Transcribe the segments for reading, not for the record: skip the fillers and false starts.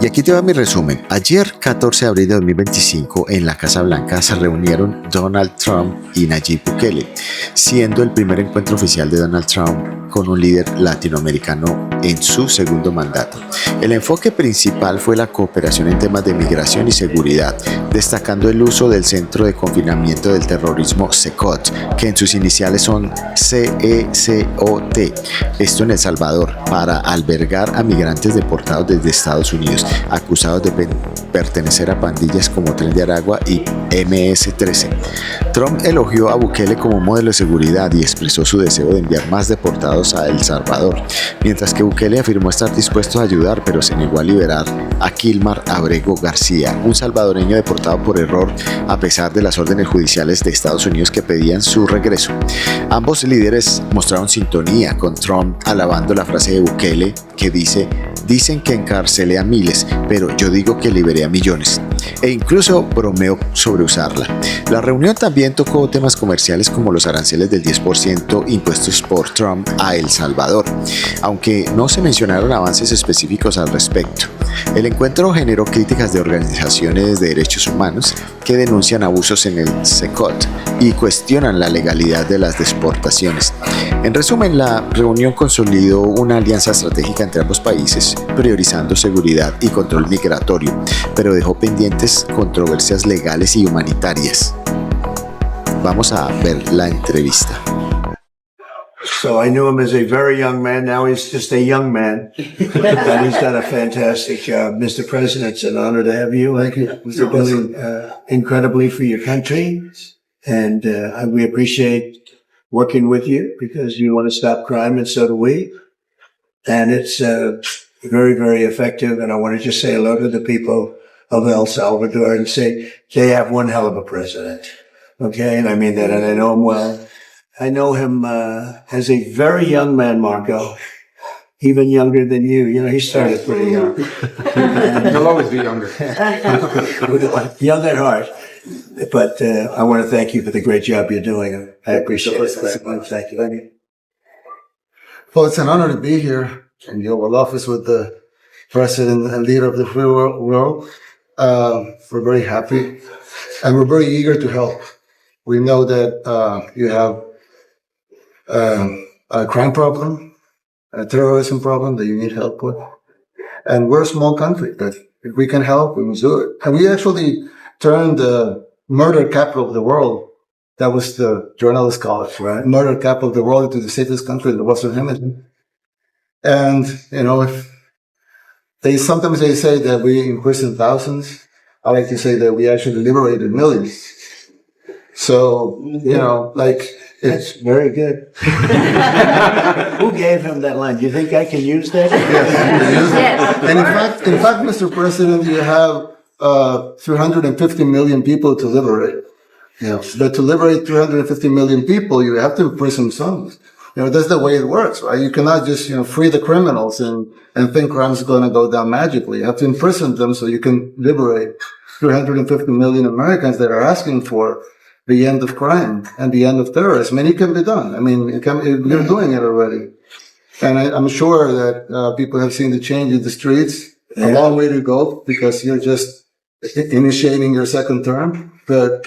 Y aquí te va mi resumen. Ayer, 14 de abril de 2025, en la Casa Blanca se reunieron Donald Trump y Nayib Bukele, siendo el primer encuentro oficial de Donald Trump con un líder latinoamericano en su segundo mandato. El enfoque principal fue la cooperación en temas de migración y seguridad, destacando el uso del Centro de Confinamiento del Terrorismo Cecot, que en sus iniciales son CECOT, esto en El Salvador, para albergar a migrantes deportados desde Estados Unidos, acusados de pertenecer a pandillas como Tren de Aragua y MS-13. Trump elogió a Bukele como modelo de seguridad y expresó su deseo de enviar más deportados a El Salvador, mientras que Bukele afirmó estar dispuesto a ayudar, pero se negó a liberar a Kilmar Abrego García, un salvadoreño deportado por error a pesar de las órdenes judiciales de Estados Unidos que pedían su regreso. Ambos líderes mostraron sintonía con Trump, alabando la frase de Bukele que dicen que encarcelé a miles, pero yo digo que liberé a millones, e incluso bromeó sobre usarla. La reunión también tocó temas comerciales como los aranceles del 10% impuestos por Trump a El Salvador, aunque no se mencionaron avances específicos al respecto. El encuentro generó críticas de organizaciones de derechos humanos que denuncian abusos en el Cecot y cuestionan la legalidad de las deportaciones. En resumen, la reunión consolidó una alianza estratégica entre ambos países, priorizando seguridad y control migratorio, pero dejó pendientes controversias legales y humanitarias. Vamos a ver la entrevista. So I knew him as a very young man. Now he's just a young man. And he's done a fantastic job. Mr. President, it's an honor to have you. Thank you. You're doing incredibly for your country. And we appreciate working with you because you want to stop crime, and so do we. And it's very, very effective. And I want to just say hello to the people of El Salvador and say they have one hell of a president. Okay? And I mean that, and I know him well. I know him as a very young man, Marco, even younger than you. You know, he started pretty young. He'll always be younger. Young at heart. But I want to thank you for the great job you're doing. I appreciate it very much. Thank you. Well, it's an honor to be here in the Oval Office with the President and leader of the free world. We're very happy and we're very eager to help. We know that you have a crime problem, a terrorism problem that you need help with. And we're a small country, but if we can help, we must do it. And we actually turned the murder capital of the world, that was the journalist college, right? Murder capital of the world, into the safest country in the Western Hemisphere. And, you know, sometimes they say that we imprisoned thousands. I like to say that we actually liberated millions. So, you know, like, That's very good. Who gave him that line? Do you think I can use that? yes. And in fact, Mr. President, you have 350 million people to liberate. Yeah. But to liberate 350 million people, you have to imprison some. You know, that's the way it works, right? You cannot just, free the criminals and think crime's going to go down magically. You have to imprison them so you can liberate 350 million Americans that are asking for the end of crime and the end of terrorism. And it can be done. I mean, you're doing it already. And I'm sure that people have seen the change in the streets. Yeah. A long way to go because you're just initiating your second term. But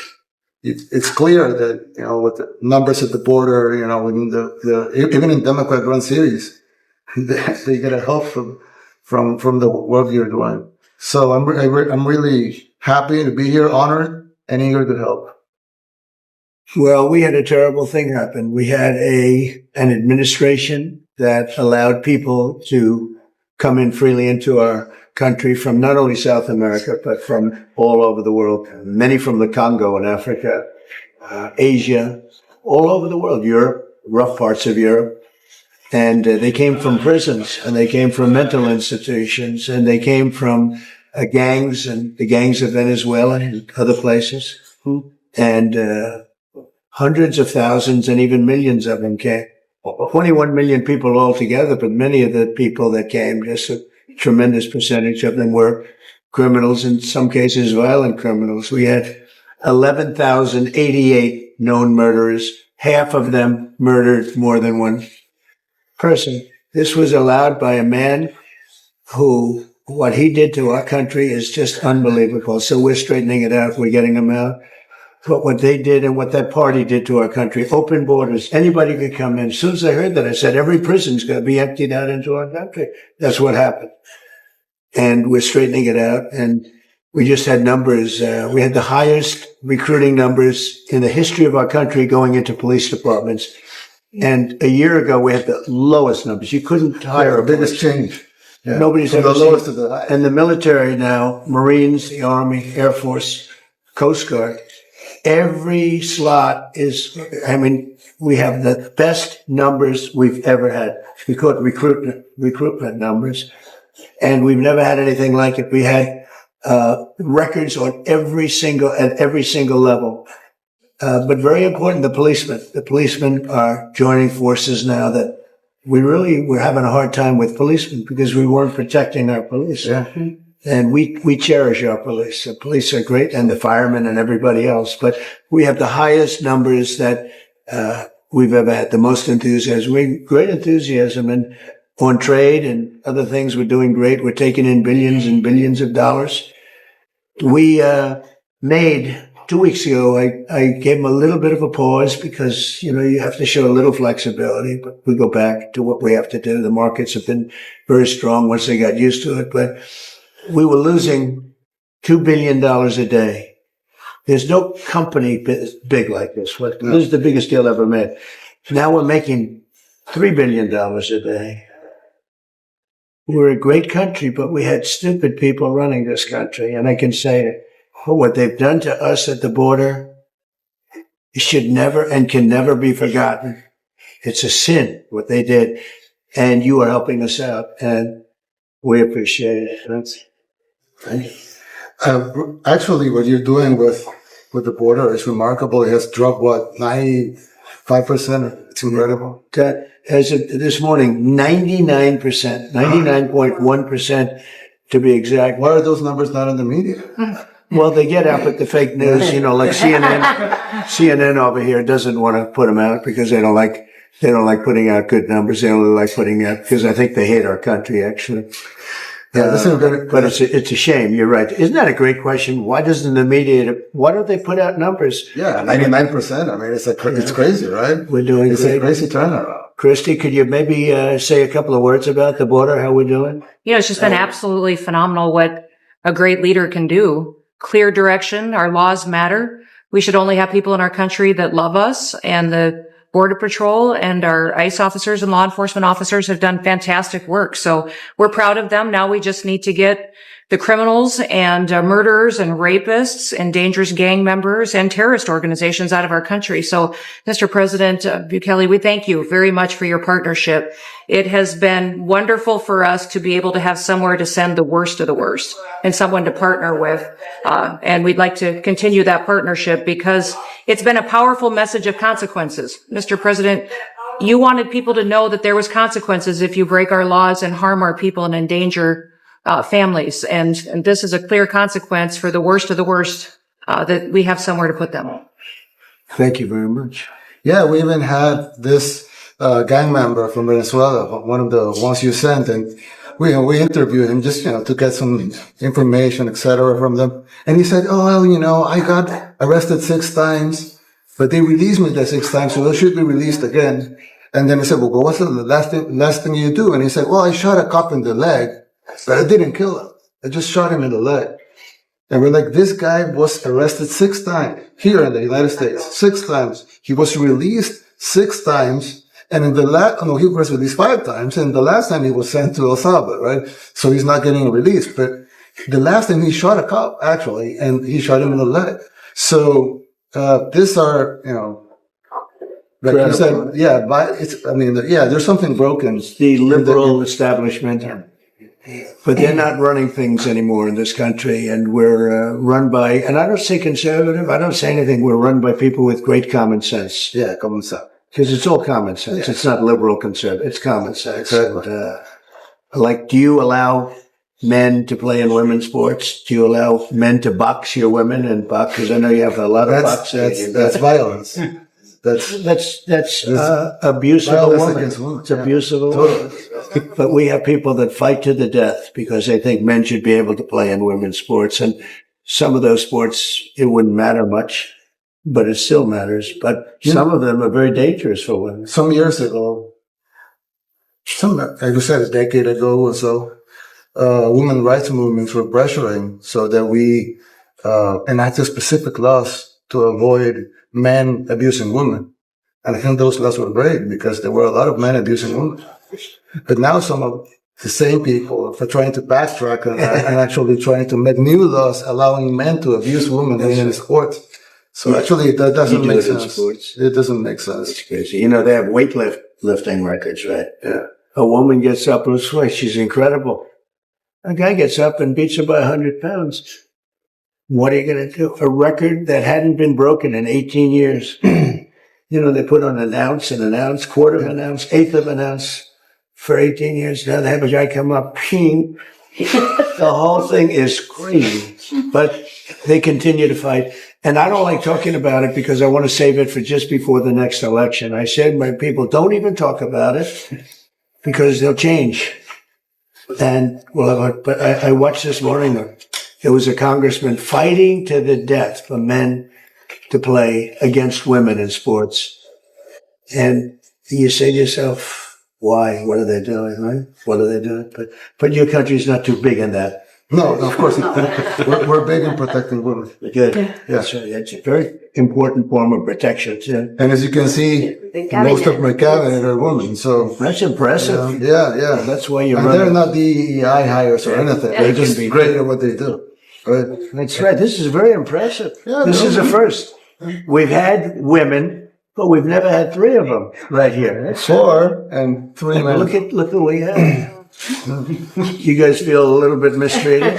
it's clear that, with the numbers at the border, even in Democrat-run cities, they get a help from the work you're doing. So I'm really happy to be here, honored, and eager to help. Well, we had a terrible thing happen. We had an administration that allowed people to come in freely into our country from not only South America, but from all over the world, many from the Congo in Africa, Asia, all over the world, Europe, rough parts of Europe. And they came from prisons, and they came from mental institutions, and they came from gangs, and the gangs of Venezuela and other places. And hundreds of thousands and even millions of them came. 21 million people altogether, but many of the people that came, just a tremendous percentage of them were criminals, in some cases violent criminals. We had 11,088 known murderers. Half of them murdered more than one person. This was allowed by a man who what he did to our country is just unbelievable. So we're straightening it out. We're getting them out. But what they did and what that party did to our country, open borders, anybody could come in. As soon as I heard that, I said, every prison's going to be emptied out into our country. That's what happened. And we're straightening it out. And we just had numbers. We had the highest recruiting numbers in the history of our country going into police departments. And a year ago, we had the lowest numbers. You couldn't hire a biggest change. Yeah. Nobody's From ever the lowest seen. to the highest. And the military now, Marines, the Army, Air Force, Coast Guard, every slot is, I mean, we have the best numbers we've ever had. We call it recruitment numbers. And we've never had anything like it. We had records on at every single level. But very important, the policemen. The policemen are joining forces now that we're having a hard time with policemen because we weren't protecting our police. Yeah. And we cherish our police. The police are great, and the firemen and everybody else. But we have the highest numbers that we've ever had, the most enthusiasm. Great enthusiasm. And on trade and other things, we're doing great. We're taking in billions and billions of dollars. We made 2 weeks ago, I gave them a little bit of a pause because, you have to show a little flexibility, but we go back to what we have to do. The markets have been very strong once they got used to it, but we were losing $2 billion a day. There's no company big like this. This is the biggest deal ever made. Now we're making $3 billion a day. We're a great country, but we had stupid people running this country. And I can say what they've done to us at the border should never and can never be forgotten. It's a sin, what they did. And you are helping us out. And we appreciate it. Actually, what you're doing with the border is remarkable. It has dropped, 95%? It's incredible. That, as of this morning, 99%, 99.1% to be exact. Why are those numbers not in the media? Well, they get out with the fake news, like CNN over here doesn't want to put them out because they don't like putting out good numbers. They only like putting out because I think they hate our country, actually. Yeah, but it's a shame. You're right. Isn't that a great question? Why doesn't the media, why don't they put out numbers? Yeah, 99%. I mean, it's crazy, right? We're doing It's great. a crazy turnaround. Christy, could you maybe say a couple of words about the border, how we're doing? It's just been absolutely phenomenal what a great leader can do. Clear direction. Our laws matter. We should only have people in our country that love us, and the Border Patrol and our ICE officers and law enforcement officers have done fantastic work. So we're proud of them. Now we just need to get the criminals and murderers and rapists and dangerous gang members and terrorist organizations out of our country. So, Mr. President Bukele, we thank you very much for your partnership. It has been wonderful for us to be able to have somewhere to send the worst of the worst and someone to partner with. And we'd like to continue that partnership because it's been a powerful message of consequences. Mr. President, you wanted people to know that there was consequences if you break our laws and harm our people and endanger families. And this is a clear consequence for the worst of the worst, that we have somewhere to put them. Thank you very much. Yeah, we even had this gang member from Venezuela, one of the ones you sent, and we interviewed him just, to get some information, etc. from them. And he said, I got arrested 6 times, but they released me the 6 times, so I should be released again. And then I said, well, what's the last thing you do? And he said, well, I shot a cop in the leg, but I didn't kill him. I just shot him in the leg. And we're like, this guy was arrested 6 times here in the United States, 6 times. He was released 6 times. And in the he was released 5 times. And the last time he was sent to El Salvador, right? So he's not getting released. But the last time he shot a cop, actually, and he shot him in the leg. So, these are, like you said, there's something broken. It's the liberal establishment. But they're not running things anymore in this country, and we're run by, and I don't say conservative, I don't say anything, we're run by people with great common sense. Yeah, common sense. Because it's all common sense. Yeah. It's not liberal conservative, it's common sense. And, do you allow men to play in women's sports? Do you allow men to box your women and box? Because I know you have a lot of boxing. That's violence. That's abuse of a violence woman. against women. It's abuse of a woman. But we have people that fight to the death because they think men should be able to play in women's sports. And some of those sports, it wouldn't matter much, but it still matters. But some of them are very dangerous for women. Some years ago, like you said, a decade ago or so, women rights movements were pressuring so that we enacted specific laws to avoid men abusing women. And I think those laws were great because there were a lot of men abusing women. But now some of the same people are trying to backtrack on that and actually trying to make new laws allowing men to abuse women in sports. So actually, that doesn't make sense. It doesn't make sense. It's crazy. You know, they have weightlifting records, right? Yeah. A woman gets up and sweats. She's incredible. A guy gets up and beats her by 100 pounds. What are you going to do? A record that hadn't been broken in 18 years. You know, they put on an ounce, quarter of an ounce, eighth of an ounce for 18 years. Now they have a guy come up, ping. The whole thing is crazy. But they continue to fight. And I don't like talking about it because I want to save it for just before the next election. I said, my people, don't even talk about it because they'll change. And but I watched this morning, there was a congressman fighting to the death for men to play against women in sports. And you say to yourself, why? What are they doing, right? What are they doing? But your country's not too big in that. No, of course not. We're big in protecting women. Good. Yeah. That's right. It's a very important form of protection, too. And as you can see, most of my cabinet are women. So that's impressive. Yeah. That's why you're and running. they're not DEI hires or anything. They're just great at what they do. Right? That's right. This is very impressive. Yeah, this is a first. We've had women, but we've never had three of them right here. That's 4 and 3 men. Look at what we have. You guys feel a little bit mistreated?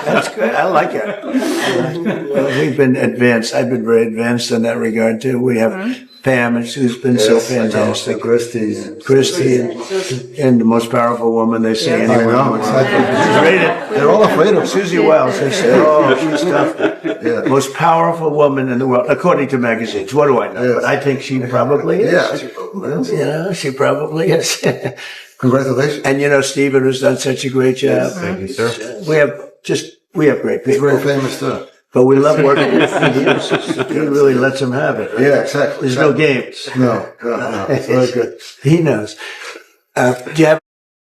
That's good. I like it. Well, we've been advanced. I've been very advanced in that regard too. We have Pam, who's been so fantastic. Christy, and the most powerful woman they see anywhere. I know, exactly. They're all afraid of Susie Wells. They say, oh, she's tough. Yeah. Most powerful woman in the world, according to magazines. What do I know? Yes. But I think she probably is. Yeah, she probably is. Yeah, she probably is. Congratulations. And you know, Stephen, who's done such a great job. Thank you, sir. We have great people. He's very famous too. But we love working with him. He really lets him have it. Right? Yeah, exactly. There's no games. No. It's very good. He knows. Do you have